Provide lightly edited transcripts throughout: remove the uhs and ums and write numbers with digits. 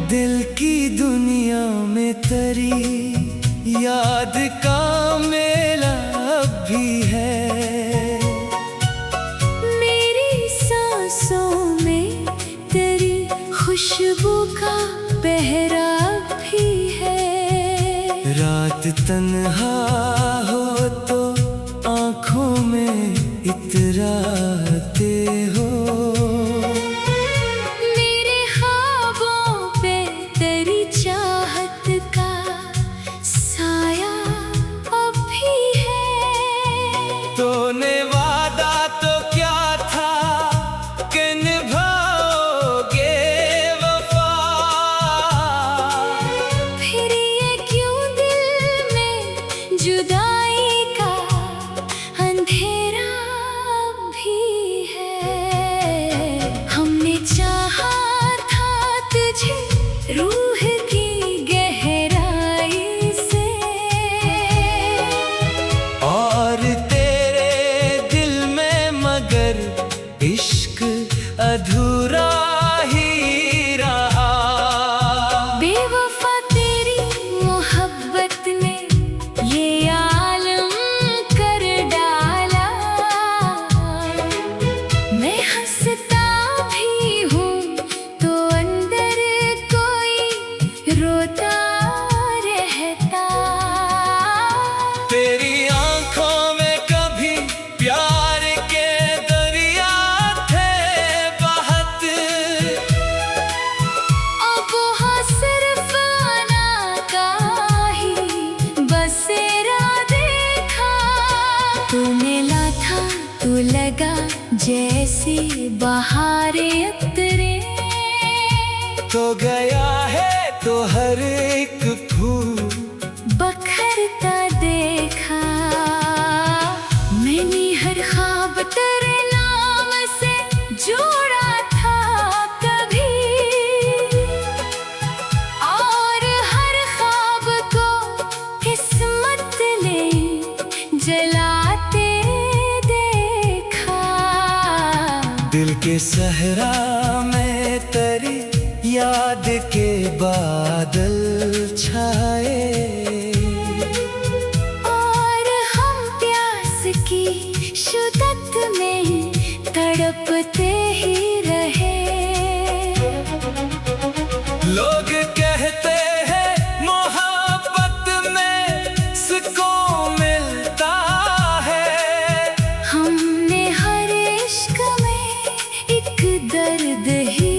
दिल की दुनिया में तेरी याद का मेला अब भी है। मेरी सांसों में तेरी खुशबू का पहरा भी है। रात तन्हा हो तो आँखों में इतराते हो। मेरे ख्वाबों पे तेरी चाहत का साया अब भी है। तूने वादा तो क्या था कि निभाओगे वफा। फिर ये क्यों दिल में जुदाई का अंधेरा भी है। हमने चाहा था तुझे रूह की गहराई से, और तेरे दिल में मगर इश्क अधूरा ही रहा। बेवफा तेरी मोहब्बत ने ये आलम कर डाला। मैं हंसता भी हूँ तो अंदर कोई रोता रहता। तेरी आंखों में कभी प्यार के दरिया थे बहत। अब वहाँ सिर्फ आना का ही बसेरा देखा। तू मिला था तू लगा जैसी बहारे उतरे। तो गया है तो हर एक फूल बखरता देखा। मैंने हर ख्वाब तेरे नाम से जोड़ा था कभी, और हर ख्वाब को किस्मत ने जलाते देखा। दिल के सहरा में तेरी याद के बादल छाए। और हम प्यास की शिद्दत में तड़पते ही रहे। लोग कहते हैं मोहब्बत में सुकून मिलता है। हमने हर इश्क में एक दर्द ही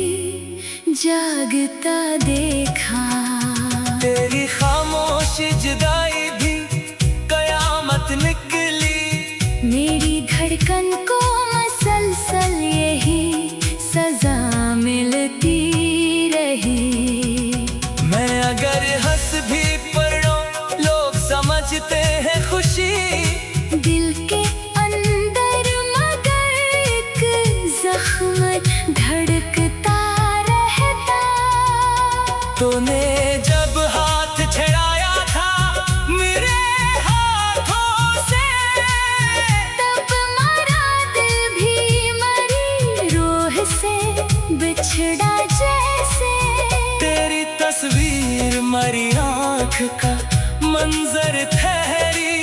जागता देखा। तेरी खामोश जुदाई भी कयामत निकली। मेरी धड़कन को मसलसल यही सजा मिलती रही। मैं अगर हंस भी पढ़ूं लोग समझते हैं खुशी। दिल के अंदर मगर एक जख्म धड़कता रहता। तूने जब हाथ छड़ाया था मेरे हाथों से, तब मरा दिल भी मरी रूह से बिछड़ा जैसे। तेरी तस्वीर मरी आँख का मंजर ठहरी।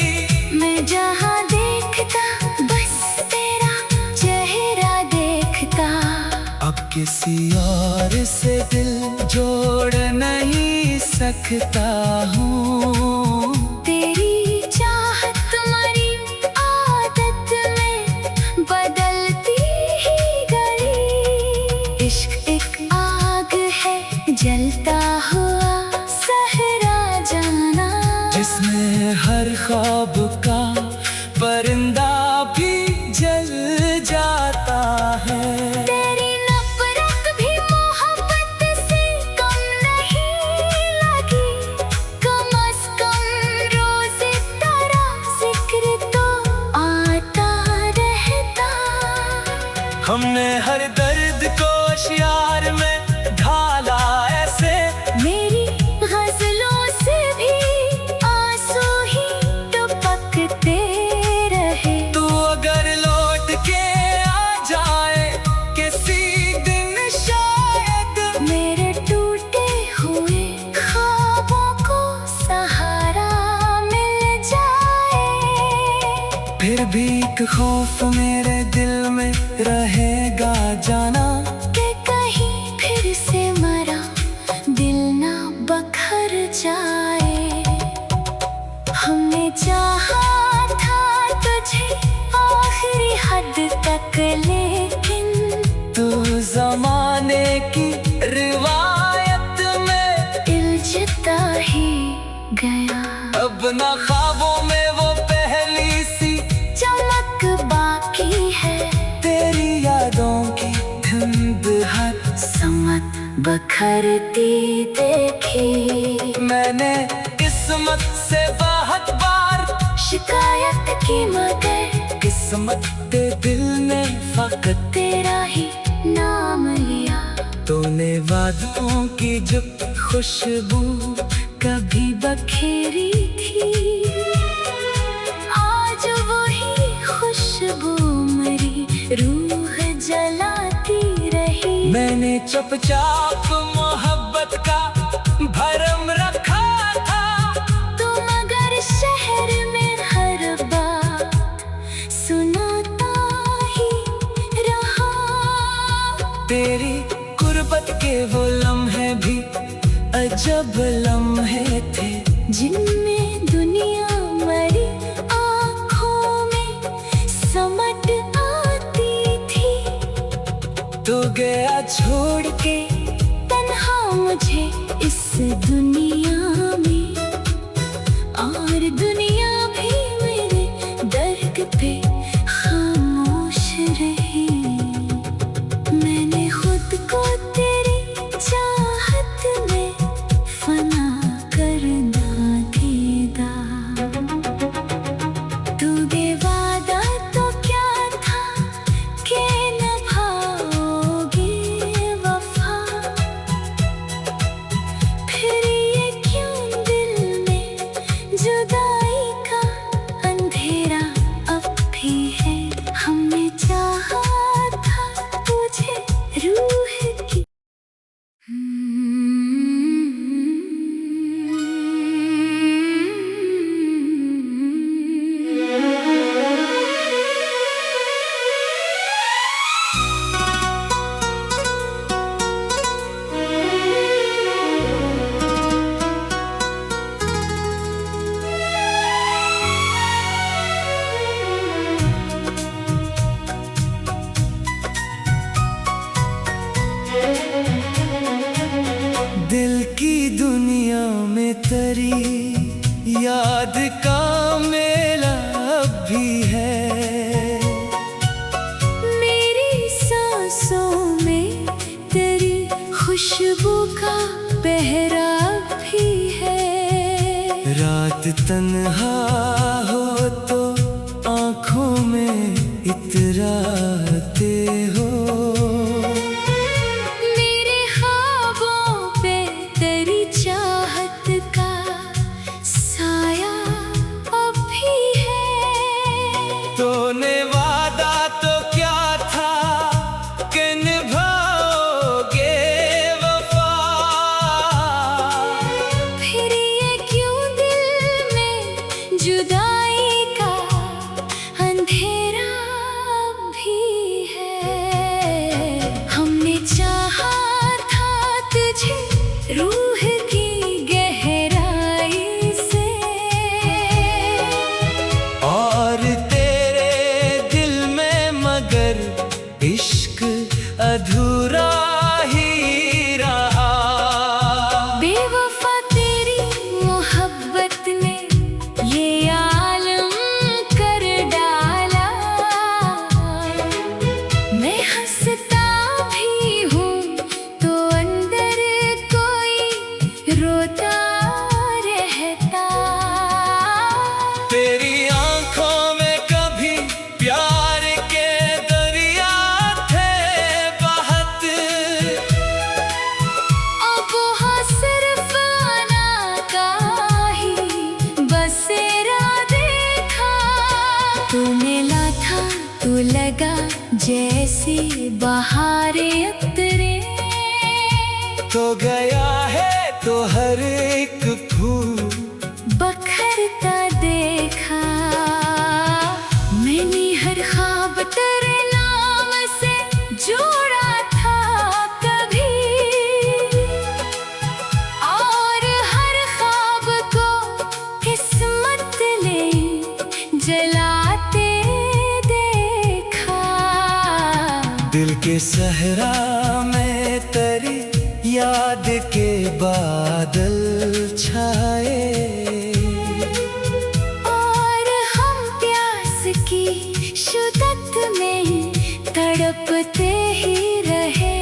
मैं जहाँ देखता बस तेरा चेहरा देखता। अब किसी और से दिल जोड़ नहीं सकता हूँ। तेरी चाहत तुम्हारी आदत में बदलती ही गई। इश्क एक आग है जलता हुआ सहरा जाना, जिसमें हर ख्वाब का परिंदा भी जल जाता है। तेरी नफरत भी मोहब्बत से कम नहीं लगी। कम से कम खौफ मेरे दिल में रहेगा जाना कि कहीं फिर से मरा दिल ना बखर जाए। हमने चाहा था तुझे आखिरी हद तक, लेकिन तू जमाने की रिवायत में इल्झता ही गया। अब ना ख्वाबों में वो पहली सी चमक बाकी है, तेरी यादों की धुंध हर समत बखरती देखी। मैंने किस्मत से बहुत बार शिकायत की मगर किस्मत के दिल ने फकत तेरा ही नाम लिया। तूने वादों की जो खुशबू कभी बखेरी थी, आज वही खुशबू मेरी रूह जलाती रही। मैंने चुपचाप मोहब्बत का भरम रखा था, तू मगर शहर में हर बात सुनाता ही रहा। तेरी गुर्बत के वो लम्हे भी अजब लम्हे थे, जिनमें दुनिया मरी आँखों में समट आती थी। तू गया छोड़ के तन्हा मुझे इस दुनिया में, और दुनिया भी मेरे दर्द पे खामोश रही। मैंने खुद को तेरी चाहत में फना करना दीदा। तू बेवादा तो क्या था कि निभाओगे वफा। फिर ये क्यों दिल में जुदाई का अंधेरा अब भी है। हमने चाहा था तुझे रूह की। दिल की दुनिया में तेरी याद का मेला अब भी है। मेरी सांसों में तेरी खुशबू का पहरा भी है। रात तन्हा हो तो आँखों में इतराते हो। मेरे ख्वाबों पे तेरी चाहत का साया अब भी है। तूने वादा तो क्या था कि निभाओगे वफा। फिर ये क्यों दिल में जुदाई का अंधेरा भी है। हमने चाहा था तुझे रूह की गहराई से, और तेरे दिल में मगर इश्क अधूरा ही रहा। बेवफा तेरी मोहब्बत ने ये आलम कर डाला। मैं हंसता भी हूँ तो अंदर कोई रोता रहता। तेरी आंखों में कभी प्यार के दरिया थे बहत। अब हाँ सिर्फ आना का ही बसेरा देखा। तू मिला था तू लगा जैसी बहारें उतरे। तो गया है तो हर एक फूल बखरता देखा। मैंने हर के सहरा में तेरी याद के बादल छाए, और हम प्यास की शिद्दत में तड़पते ही रहे।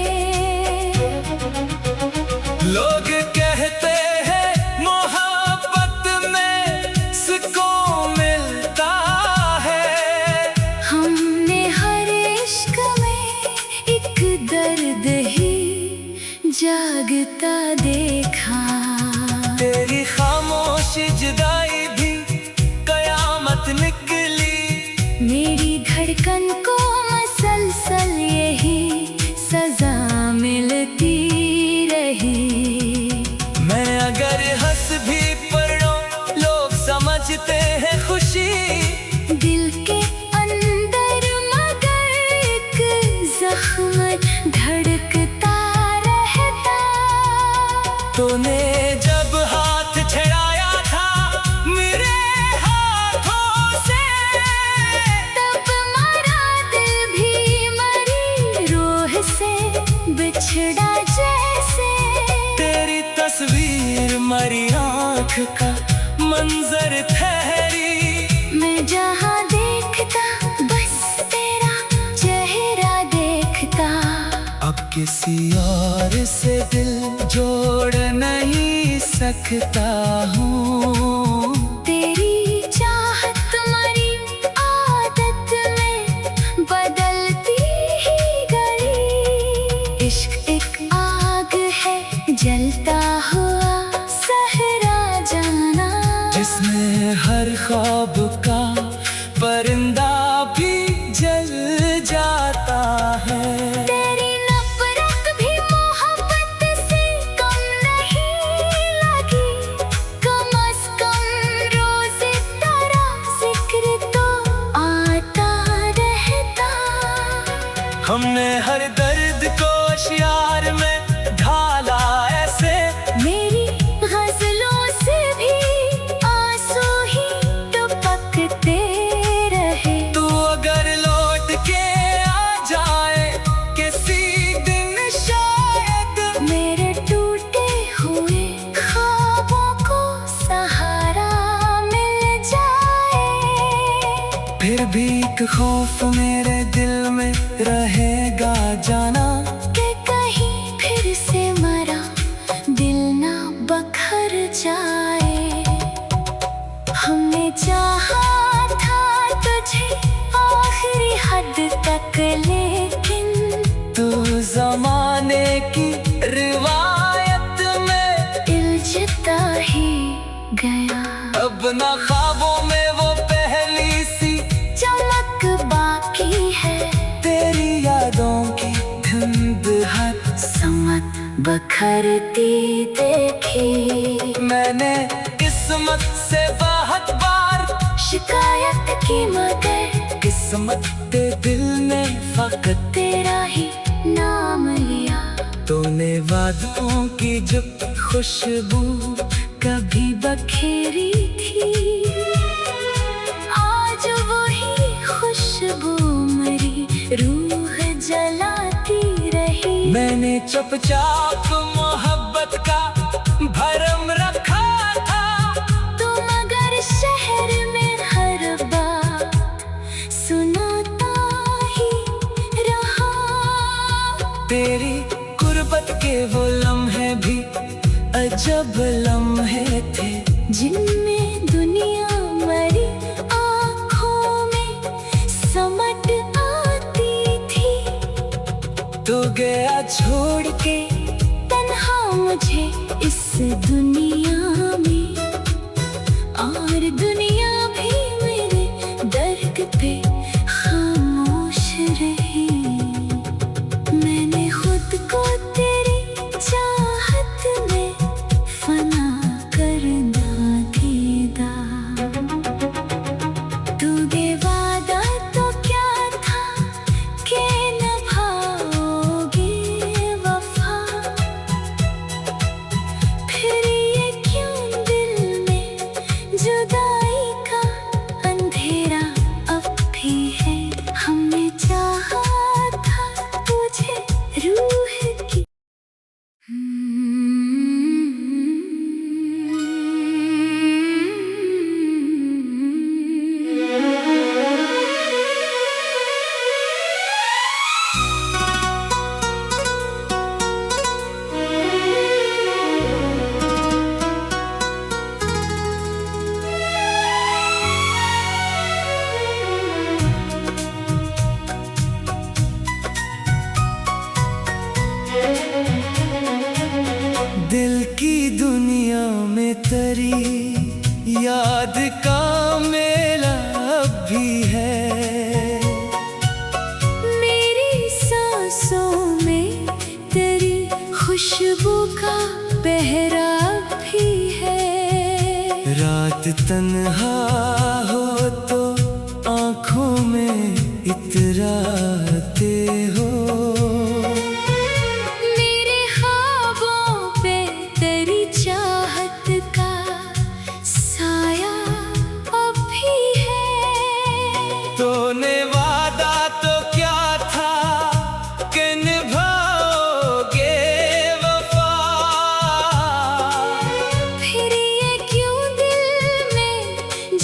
लोग कहते हैं मोहब्बत में सुकून मिलता है, हमने हर इश्क में एक दर्द ही जागता देखा। तेरी खामोशी जुदाई भी कयामत निकली, मेरी धड़कन को मसलसल यही सजा मिलती रही। मैं अगर हंस भी पढ़ूं लोग समझते हैं खुशी, दिल के अंदर मगर एक जख्म धड़कता रहता। तूने जब हाथ छड़ाया था मेरे हाथों से, तब मरा दिल भी मरी रूह से बिछड़ा जैसे। तेरी तस्वीर मरी आँख का मंजर ठहरी, मैं जहाँ देखता बस तेरा चेहरा देखता। अब किसी और से दिल जोड़ नहीं सकता हूँ। तेरी चाहत मरी आदत में बदलती ही गई। इश्क एक आग है जलता हुआ सहरा जाना, जिसमें हर ख्वाब का परिंदा भी जल जाता है। तेरी नफरत भी मोहब्बत से कम नहीं लगी। कम से कम रोज तेरा जिक्र तो आता रहता। हमने हर दर्द को शियार में ढाला ऐसे, मेरी गजलों से भी आंसू ही टपकते रहे। तू अगर लौट के आ जाए किसी दिन शायद, मेरे टूटे हुए ख्वाबों को सहारा मिल जाए। फिर भी एक खौफ मेरे दिल में रहेगा जाना, कि कहीं फिर से मरा दिल ना बखर जाए। हमने चाहा था तुझे आखिरी हद तक, लेकिन तू जमाने की रिवायत में उलझता ही गया। अब ना ख्वाबों में वो पहली सी चमक बाकी है, तेरी यादों की धुंध हर समत बखरती देखी। मैंने किस्मत से बहुत बार शिकायत की मगर किस्मत के दिल ने फकत तेरा ही नाम लिया। तूने वादों की जो खुशबू कभी बखेरी थी, आज वही खुशबू मेरी रूह जलाती रही। मैंने चुपचाप मोहब्बत का भरम रखा था, तुम अगर शहर में हर बात सुनाता ही रहा। तेरी गुर्बत के वो लम्हे भी अजब लम्हे थे, जिनमें दुनिया मरी आँखों में समट आती थी। तू गया छोड़ के तन्हा मुझे इस दुनिया में, और दुनिया भी मेरे दर्द पे खामोश रही। मैंने खुद को तेरी चाहत में फना कर दीदा। तू वादा तो क्या था कि निभाओगे वफा, फिर दिल की दुनिया में तेरी याद का मेला अब भी है। मेरी सांसों में तेरी खुशबू का पहरा भी है। रात तन्हा हो तो आँखों में इतराते हो। मेरे ख्वाबों पे तेरी चाहत का साया अब भी है। तूने वादा तो क्या था कि निभाओगे वफा। फिर ये क्यों दिल में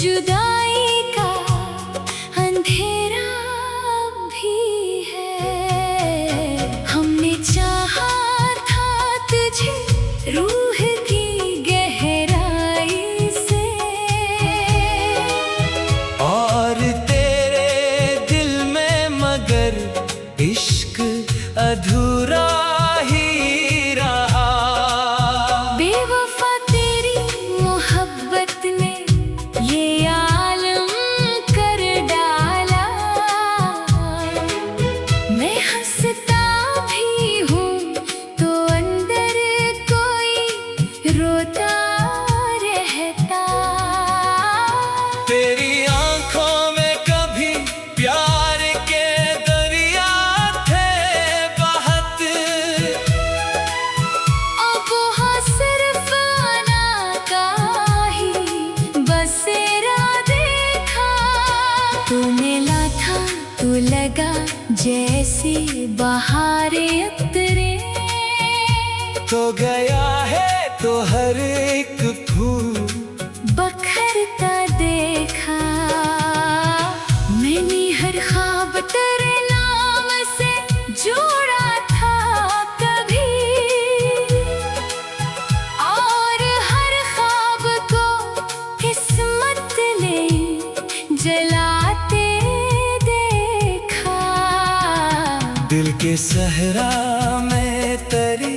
जुदाई का अंधेरा भी है। हमने चाहा था तुझे रूह की गहराई से, और तेरे दिल में मगर इश्क अधूरा ही रहा। बेवफा तेरी मोहब्बत ने ये आलम कर डाला। मैं हंसता भी हूँ तो अंदर कोई रोता रहता। तेरी आंखों में कभी प्यार के दरिया थे बहत। अब वहाँ सिर्फ आना का ही बसेरा देखा। तू मिला था तू लगा जैसे बहारें उतरे। तो गया है तो हर एक फूल बखरता देखा। मैंने हर ख्वाब तेरे नाम से जोड़ा था कभी, और हर ख्वाब को किस्मत ने जलाते देखा। दिल के सहरा में तेरी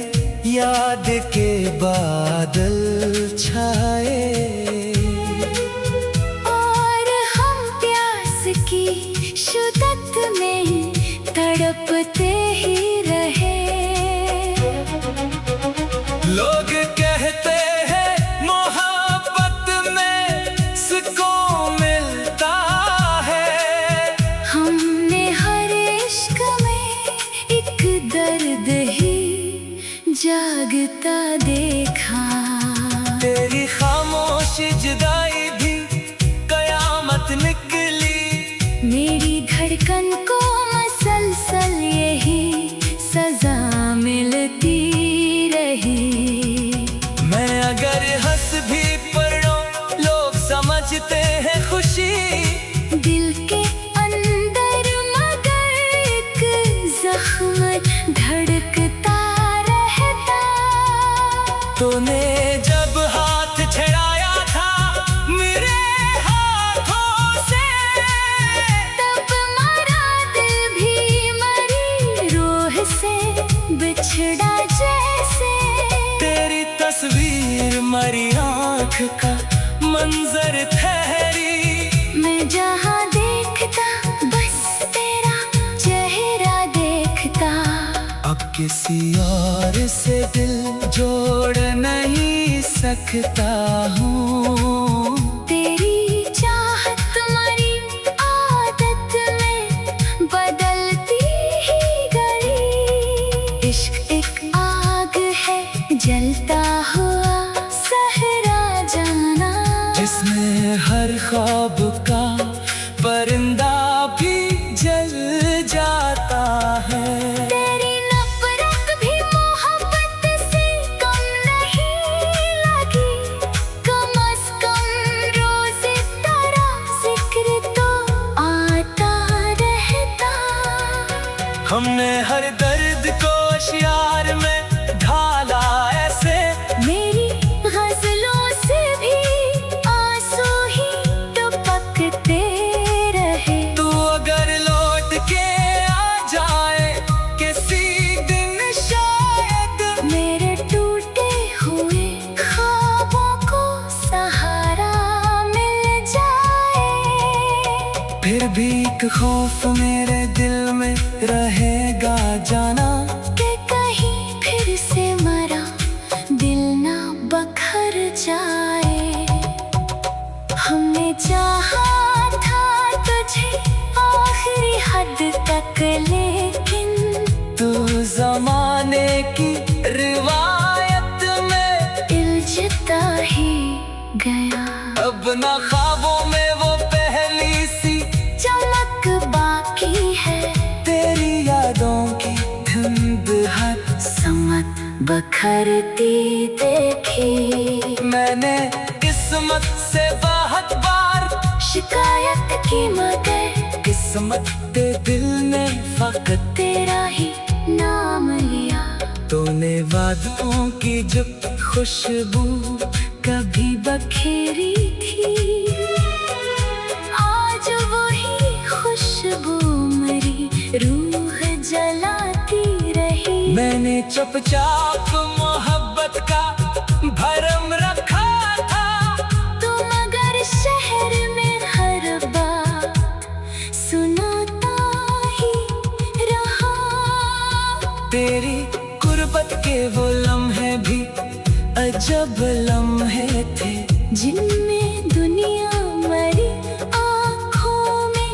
याद के बादल छाए। और हम प्यास की शिद्दत में तड़पते ही रहे। लोग कहते हैं मोहब्बत में सुकून मिलता है। हमने हर इश्क में एक दर्द ही जागता देखा। तेरी खामोशी जुदाई भी कयामत निकली। मेरी धड़कन को मसलसल यही सजा मिलती रही। मैं अगर हंस भी पढ़ूं लोग समझते हैं खुशी। दिल के अंदर मगर एक जख्म धड़कता रहता। तूने जब हाथ छड़ाया था मेरे हाथों से, तब मरा दिल भी मरी रूह से बिछड़ा जैसे। तेरी तस्वीर मरी आँख का मंजर ठहरी। मैं जहाँ देखता बस तेरा चेहरा देखता। अब किसी और से दिल जोड़ नहीं सकता हूँ। तेरी चाहत मरी आदत में बदलती ही गई। इश्क एक आग है जलता हुआ सहरा जाना, जिसमें हर ख्वाब का परिंदा भी जल जाता है। तेरी नफरत भी मोहब्बत से कम नहीं लगी। कम से कम एक खौफ मेरे दिल में रहेगा जाना कि कहीं फिर से मरा दिल ना बखर जाए। हमने चाहा था तुझे आखिरी हद तक, लेकिन तू जमाने की रिवायत में उलझता ही गया। अब ना ख्वाबों में वो पहली सी चमक बाकी है, तेरी यादों की धुंध हर समत बखरती देखी। मैंने किस्मत से बहुत बार शिकायत की मगर किस्मत के दिल ने फकत तेरा ही नाम लिया। तूने वादों की जो खुशबू कभी बखेरी थी, आज वही खुशबू मेरी रूह जलाती रही। मैंने चुपचाप मोहब्बत का भरम रखा था, तो मगर शहर में हर बात सुनाता ही रहा। तेरी गुर्बत के वो लम्हे भी अजब लम्हे थे, जिनमें दुनिया मरी आँखों में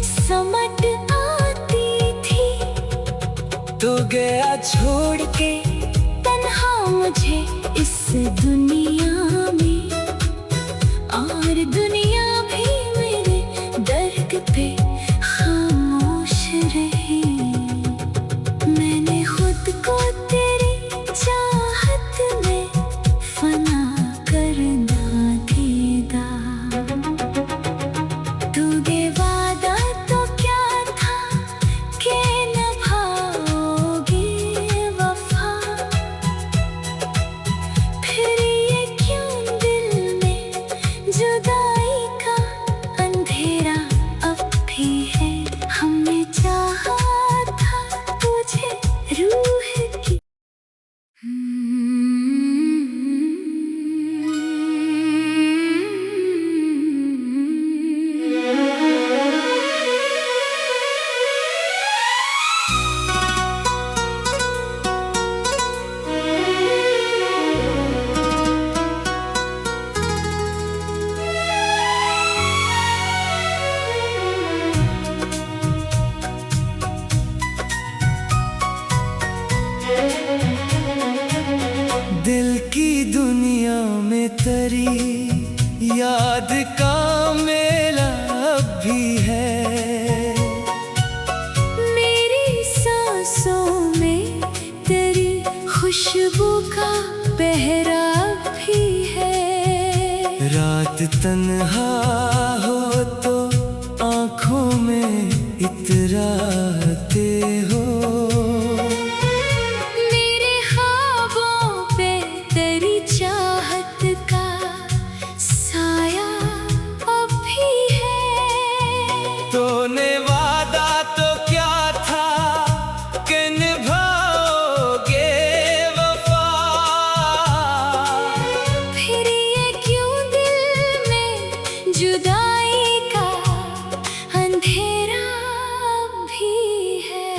समट आती थी। तू गया छोड़ के तन्हा मुझे इस दुनिया में, और दुनिया भी मेरे दर्द पे खामोश रही। मैंने खुद को तेरी चाहत में फना कर ना देगा। तूने वादा तो क्या था कि निभाओगे वफा, फिर ये क्यों दिल में जुदाई का अंधेरा अब भी है। हमने चाहा था तुझे रूह की दिल की दुनिया में तेरी याद का मेला अब भी है। मेरी सांसों में तेरी खुशबू का पहरा भी है। रात तन्हा हो तो आँखों में इतराते हो, मेरे ख्वाबों पे तेरी चाहत का साया अब भी है। तूने वादा तो क्या था कि निभाओगे वफा, फिर ये क्यों दिल में जुदाई का अंधेरा भी है।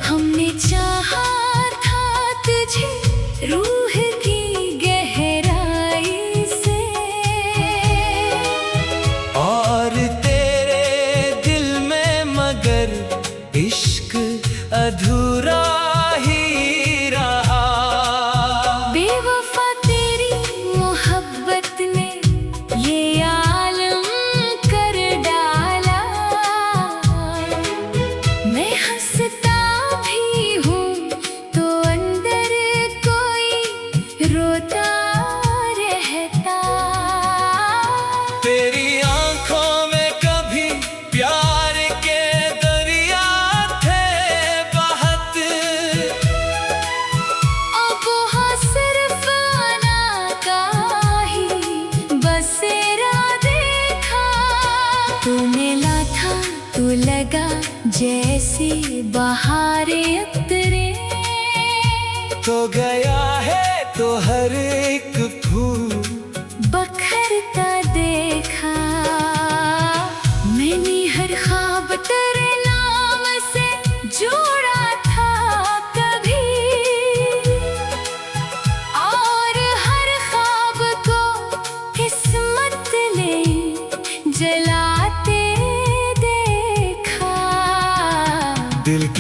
हमने चाहा था तुझे रूह की गहराई से, और तेरे दिल में मगर इश्क अधूरा ही रहा। बेवफा तेरी मोहब्बत ने ये आलम कर डाला। मैं हंसता भी हूँ तो अंदर कोई रोता रहता। तेरी आँखों में कभी प्यार के दरिया थे बहत, अब वहाँ सिर्फ आना का ही बसेरा देखा। तू मिला था तू लगा जैसे बहारे उतरे, तो गया है तो हर एक फूल बखरता देखा। मैंने हर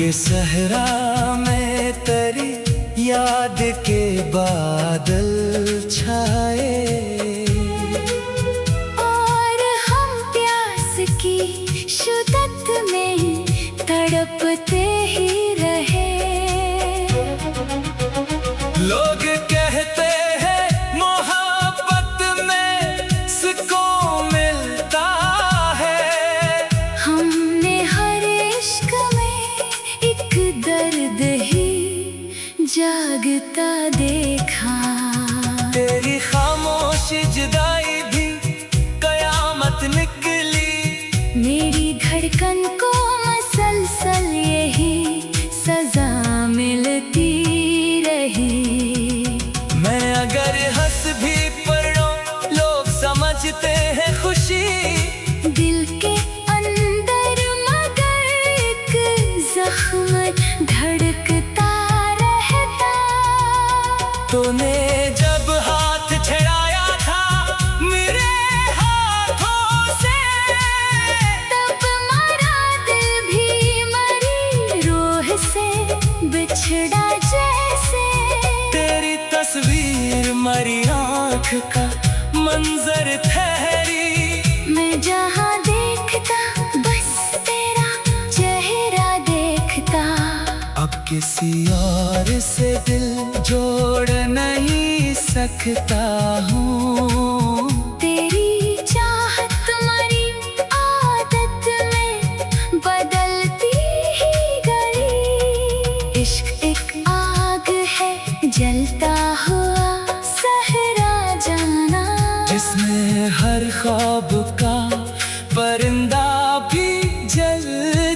के सहरा में तेरी याद के बादल छाए, और हम प्यास की शिद्दत में तड़पते ही रहे। लोग कहते हैं मोहब्बत में सुकून मिलता है, हमने हर इश्क में एक दर्द ही जागता देखा। तेरी खामोशी जुदाई भी कयामत निकली, मेरी धड़कन को मसलसल यही सजा मिलती रही। मैं अगर हंस भी पढ़ूं लोग समझते हैं खुशी, दिल के अंदर मगर एक जख्म धड़कता रहता। तूने जब हाथ छड़ाया था मेरे हाथों से, तब मरा दिल भी मरी रूह से बिछड़ा जैसे। तेरी तस्वीर मरी आँख का मंजर ठहरी, मैं जहाँ देखता बस तेरा चेहरा देखता। अब किसी और से दिल जोड़ नहीं सकता हूँ। तेरी चाहत मरी आदत में बदलती ही गई। इश्क एक आग है जलता हुआ सहरा जाना, जिसमें हर ख्वाब का परिंदा भी जल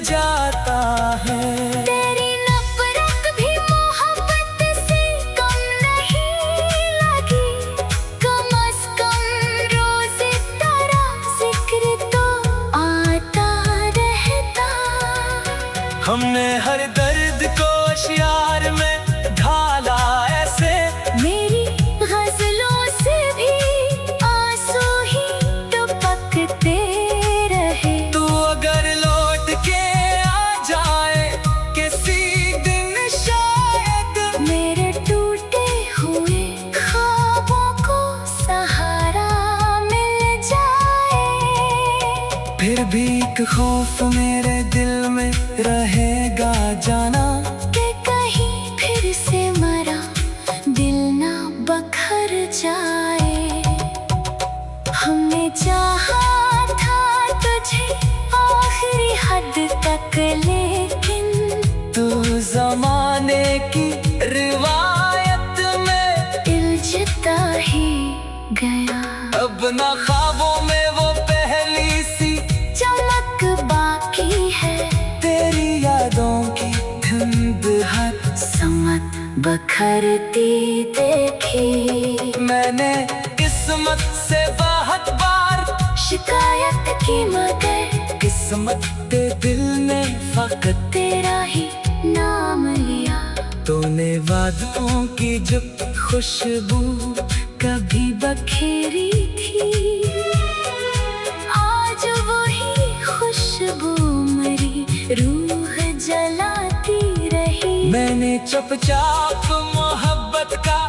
जाता है। तेरी नफरत भी मोहब्बत से कम नहीं लगी, कम से कम रोज तेरा जिक्र तो आता रहता। हमने हर दर्द को अशियार में ढाला ऐसे, मेरी गजलों से भी आंसू ही टपकते रहे। तू अगर लौट के आ जाए किसी दिन शायद, मेरे टूटे हुए ख्वाबों को सहारा मिल जाए। फिर भी एक खौफ मेरे दिल में रहेगा जाना, कि कहीं फिर से मरा दिल ना बखर जाए। हमने चाहा था तुझे आखिरी हद तक, लेकिन तू जमाने की रिवायत में इल्झता ही गया। अब ना ख्वाबों में वो पहली सी चमक बाकी है, तेरी यादों की धुंध हर समत बखरती देखी। मैंने किस्मत से बहुत बार शिकायत की मगर किस्मत के दिल ने फकत तेरा ही नाम लिया। तूने वादों की जो खुशबू कभी बखेरी थी, आज वही खुशबू मेरी रूह जलाती रही। मैंने चुपचाप मोहब्बत का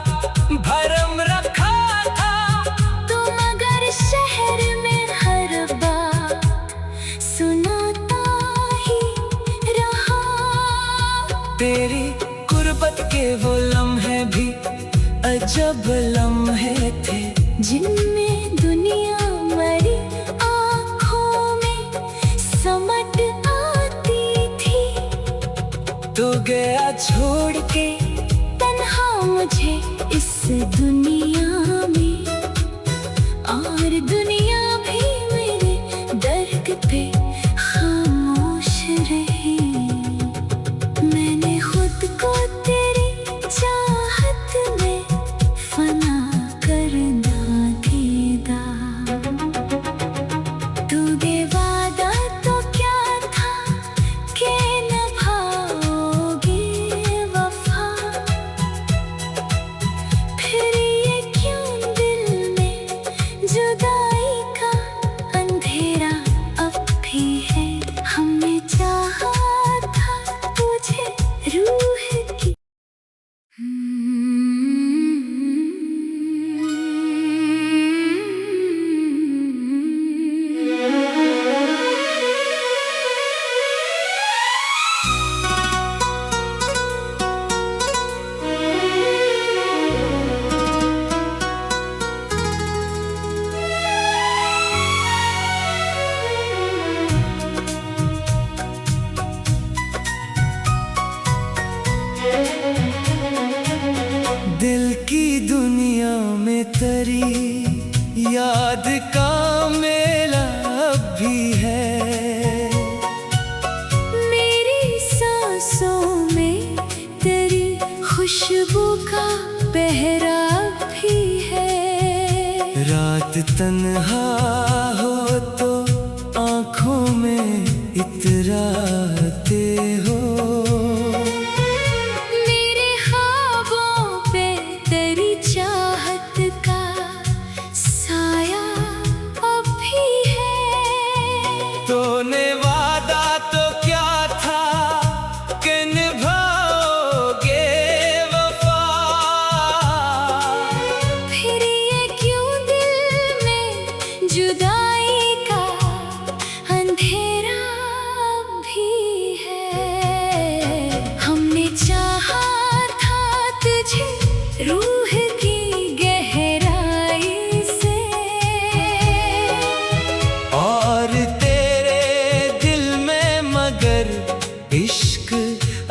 भरम रखा था, तू मगर शहर में हर बात सुनाता ही रहा। तेरी गुर्बत के वो लम्हे भी अजब लम्हे थे, जिनमें दुनिया मरी आँखों में समट आती थी। तू गया छोड़ के तन्हा मुझे इस दुनिया में, और दुनिया भी मेरे दर्द पे खामोश रही। मैंने खुद को तेरी चाहत में फना करना दीदा। तू वादा तो क्या था कि निभाओगे वफा, फिर ये दिल की दुनिया में तेरी याद का मेला अब भी है। मेरी सांसों में तेरी खुशबू का पहरा भी है। रात तन्हा हो तो आँखों में इतराते हो। मेरे ख्वाबों पे तेरी चाहत का साया अब भी है। तूने वादा तो क्या था कि निभाओगे वफा। फिर ये क्यों दिल में जुदाई का अंधेरा भी है। हमने चाहा था तुझे रूह की गहराई से, और तेरे दिल में मगर इश्क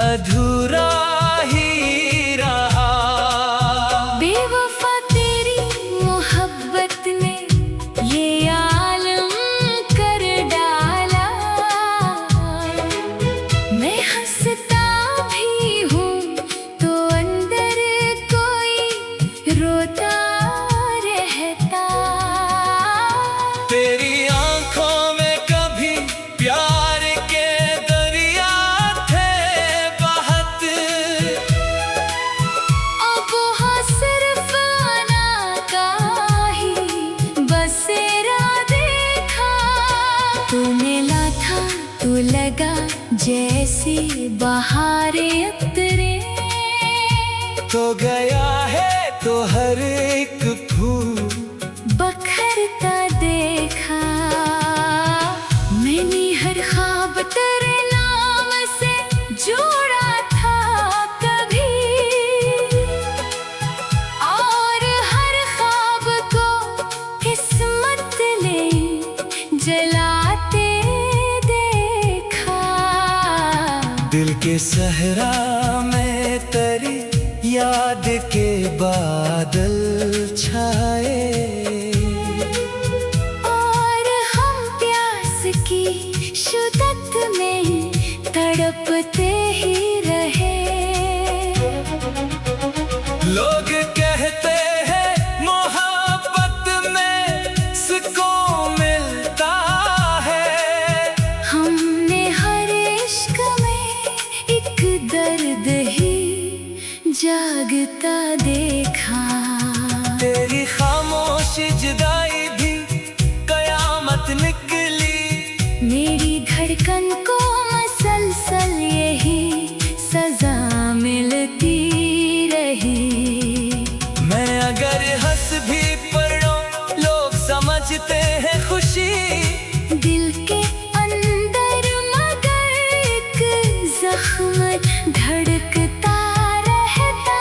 अधूरा ही रहा। बेवफा तेरी मोहब्बत ने ये आलम कर डाला। मैं हंसता भी हूँ तो अंदर कोई रोता रहता। तेरी आंखों में कभी प्यार के दरिया थे बहत। अब वहाँ सिर्फ आना का ही बसेरा देखा। तू मिला था तू लगा जैसी बहारें उतरे। तो गया है तो हर एक फूल बखरता देखा। मैंने हर ख्वाब तेरे नाम से जोड़ा था कभी, और हर ख्वाब को किस्मत ने जलाते देखा। दिल के सहरा में तेरी याद के बादल छाए। और हम प्यास की शिद्दत में तड़पते ही रहे। लोग कहते हैं मोहब्बत में सुकून मिलता है। हमने हर इश्क में एक दर्द ही जागता देखा। तेरी खामोश जुदाई भी कयामत निकली। मेरी धड़कन को मसलसल यही सजा मिलती रही। मैं अगर हंस भी पढ़ूं लोग समझते हैं खुशी। दिल के अंदर मगर एक जख्म धड़कता रहता।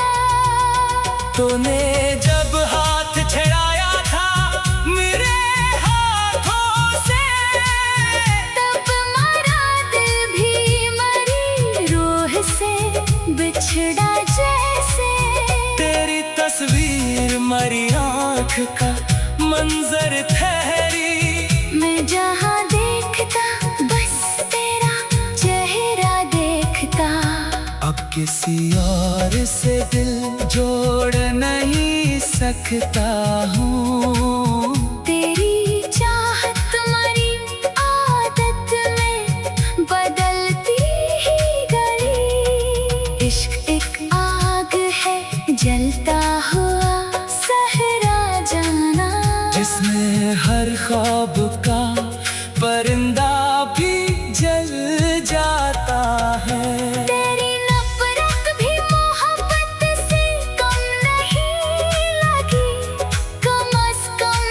तूने जब हाथ छड़ाया था मेरे हाथों से, तब मरा दिल भी मरी रूह से बिछड़ा जैसे। तेरी तस्वीर मरी आँख का मंजर ठहरी। मैं जहाँ देखता बस तेरा चेहरा देखता। अब किसी और से दिल जोड़ नहीं सकता हूँ। तेरी चाहत मरी आदत में बदलती ही गई। इश्क एक आग है जलता हुआ सहरा जाना, जिसमें हर ख्वाब का परिंदा भी जल जाता है। तेरी नफरत भी मोहब्बत से कम नहीं लगी। कम से कम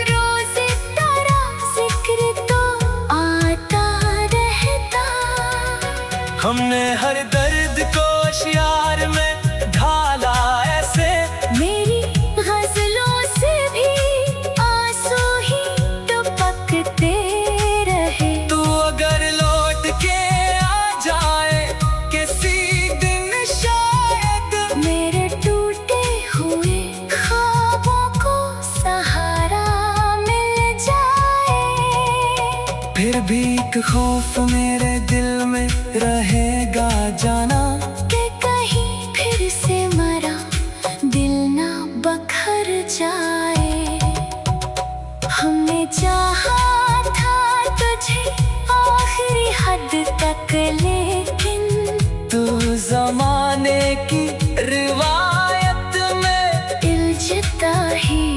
रोज तेरा जिक्र तो आता रहता। हमने हर दर्द को शियार में ढाला ऐसे। मेरी एक खौफ मेरे दिल में रहेगा जाना कि कहीं फिर से मरा दिल ना बखर जाए। हमने चाहा था तुझे आखिरी हद तक, लेकिन तू जमाने की रिवायत में उलझता ही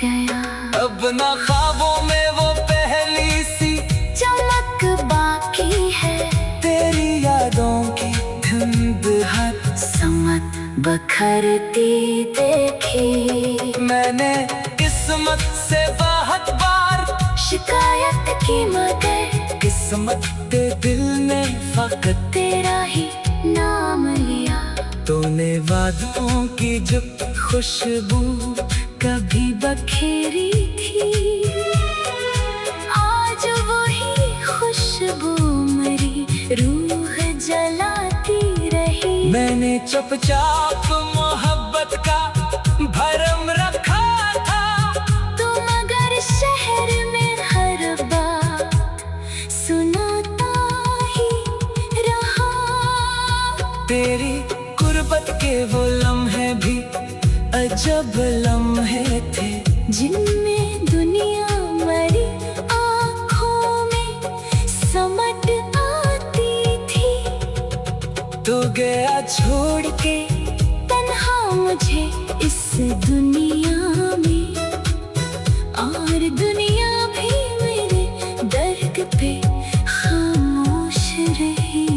गया। अब ना ख्वाबों में वो पहली सी चमक बाकी है, तेरी यादों की धुंध हर समत बखरती देखी। मैंने किस्मत से बहुत बार शिकायत की मगर किस्मत के दिल ने फकत तेरा ही नाम लिया। तूने वादों की जो खुशबू कभी बखेरी थी, आज वही खुशबू मेरी रूह जलाती रही। मैंने चुपचाप मोहब्बत का भरम रखा था, तुम अगर शहर में हर बात सुनाता ही रहा। तेरी गुर्बत के वो लम्हे भी अजब लम्हे थे, जिनमें दुनिया मरी आँखों में समट आती थी। तू गया छोड़ के तन्हा मुझे इस दुनिया में, और दुनिया भी मेरे दर्द पे खामोश रही।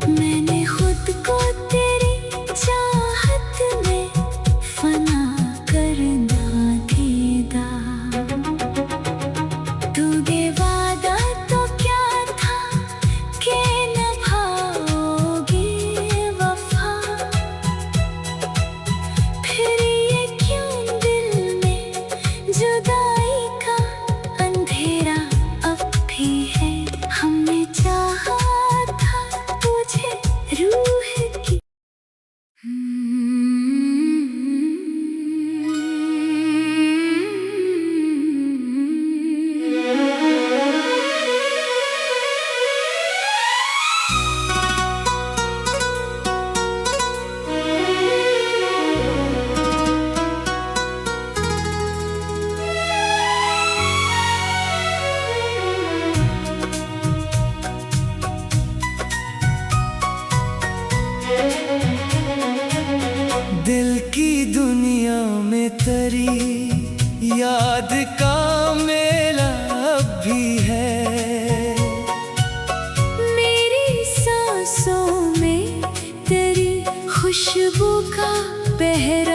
मैंने खुद को तेरी चाहत में फना करना दीदा। तूने वादा तो क्या था कि निभाओगे वफा, फिर ये क्यों दिल में जुदाई का अंधेरा अब भी है। हमने चाहा था तुझे रूह की। दिल की दुनिया में तेरी याद का मेला अब भी है। मेरी सांसों में तेरी खुशबू का पहरा